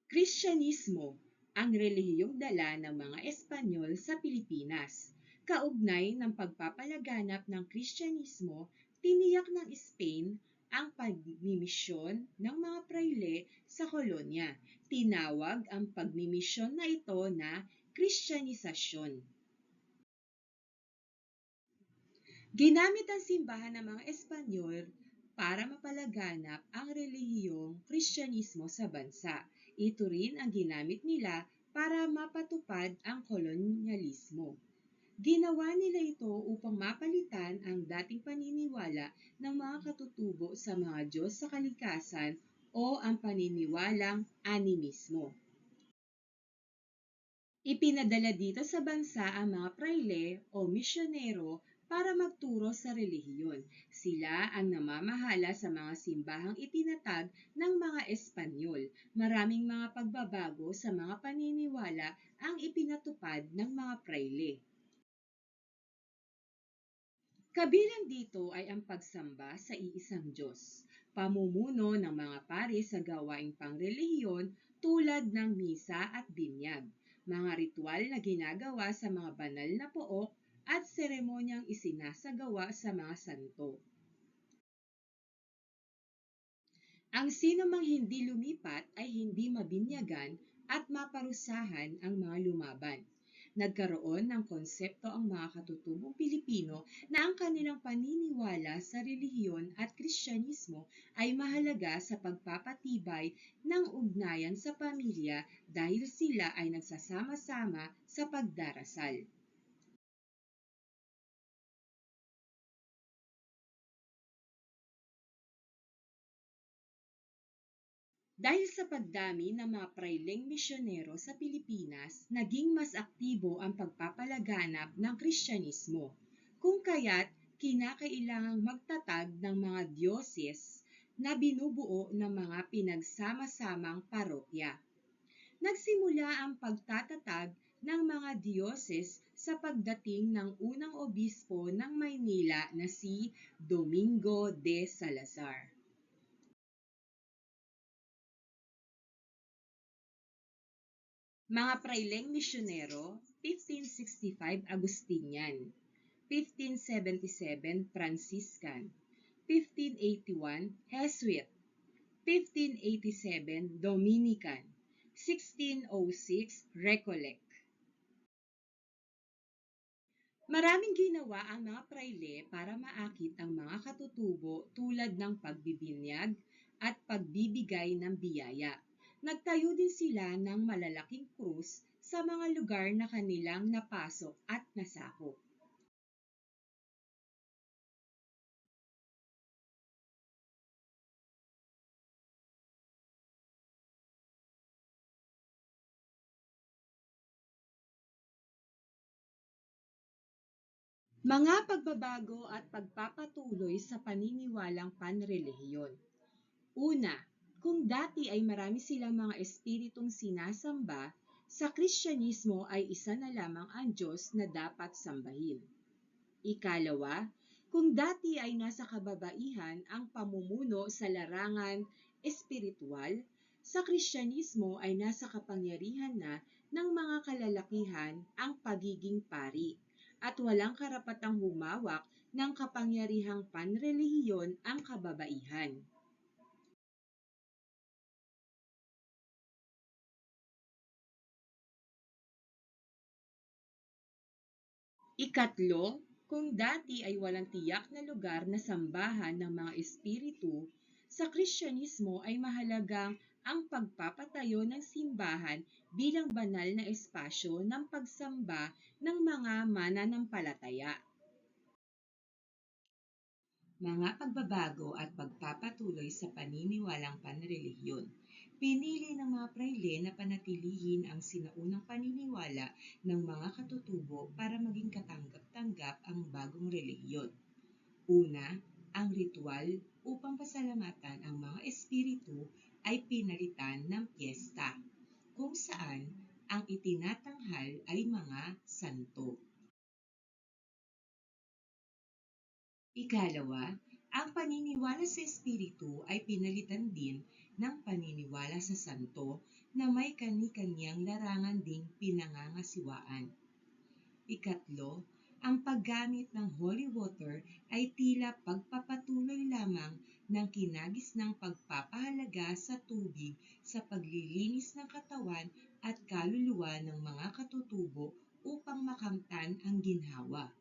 Kristyanismo, ang relihiyong dala ng mga Espanyol sa Pilipinas. Kaugnay ng pagpapalaganap ng Kristyanismo, tiniyak ng Spain ang pagmimisyon ng mga prayle sa kolonya. Tinawag ang pagmimisyon na ito na Kristyanisasyon. Ginamit ang simbahan ng mga Espanyol para mapalaganap ang relihiyong Kristyanismo sa bansa. Ito rin ang ginamit nila para mapatupad ang kolonyalismo. Ginawa nila ito upang mapalitan ang dating paniniwala ng mga katutubo sa mga Diyos sa kalikasan o ang paniniwalang animismo. Ipinadala dito sa bansa ang mga prayle o misyonero para magturo sa relihiyon. Sila ang namamahala sa mga simbahang itinatag ng mga Espanyol. Maraming mga pagbabago sa mga paniniwala ang ipinatupad ng mga prayle. Kabilang dito ay ang pagsamba sa iisang Diyos, pamumuno ng mga pari sa gawaing pangrelihiyon tulad ng misa at binyag, mga ritual na ginagawa sa mga banal na pook at seremonyang isinasagawa sa mga santo. Ang sinumang hindi lumipat ay hindi mabinyagan at maparusahan ang mga lumaban. Nagkaroon ng konsepto ang mga katutubong Pilipino na ang kanilang paniniwala sa relihiyon at Kristyanismo ay mahalaga sa pagpapatibay ng ugnayan sa pamilya dahil sila ay nagsasama-sama sa pagdarasal. Dahil sa pagdami ng mga prayleng misyonero sa Pilipinas, naging mas aktibo ang pagpapalaganap ng Kristyanismo, kung kaya't kinakailangang magtatag ng mga diyoses na binubuo ng mga pinagsama-samang parokya. Nagsimula ang pagtatatag ng mga diyoses sa pagdating ng unang obispo ng Maynila na si Domingo de Salazar. Mga prayleng misyonero, 1565 Agustinian, 1577 Franciscan, 1581 Jesuit, 1587 Dominican, 1606 Recollect. Maraming ginawa ang mga prayle para maakit ang mga katutubo tulad ng pagbibinyag at pagbibigay ng biyaya. Nagtayo din sila ng malalaking krus sa mga lugar na kanilang napasok at nasakop. Mga pagbabago at pagpapatuloy sa paniniwalang panrelihiyon. Una, kung dati ay marami silang mga espiritong sinasamba, sa Kristyanismo ay isa na lamang ang Diyos na dapat sambahin. Ikalawa, kung dati ay nasa kababaihan ang pamumuno sa larangan espiritual, sa Kristyanismo ay nasa kapangyarihan na ng mga kalalakihan ang pagiging pari at walang karapatang humawak ng kapangyarihang panrelihiyon ang kababaihan. Ikatlo, kung dati ay walang tiyak na lugar na sambahan ng mga espiritu, sa Kristyanismo ay mahalagang ang pagpapatayo ng simbahan bilang banal na espasyo ng pagsamba ng mga mananampalataya. Mga pagbabago at pagpapatuloy sa paniniwalang panrelihiyon. Pinili ng mga prayle na panatilihin ang sinaunang paniniwala ng mga katutubo para maging katanggap-tanggap ang bagong relihiyon. Una, ang ritual upang pasalamatan ang mga espiritu ay pinalitan ng piyesta, kung saan ang itinatanghal ay mga santo. Ikalawa, ang paniniwala sa espiritu ay pinalitan din ng paniniwala sa santo na may kani-kaniyang larangan ding pinangangasiwaan. Ikatlo, ang paggamit ng holy water ay tila pagpapatuloy lamang ng kinagisnang pagpapahalaga sa tubig sa paglilinis ng katawan at kaluluwa ng mga katutubo upang makamtan ang ginhawa.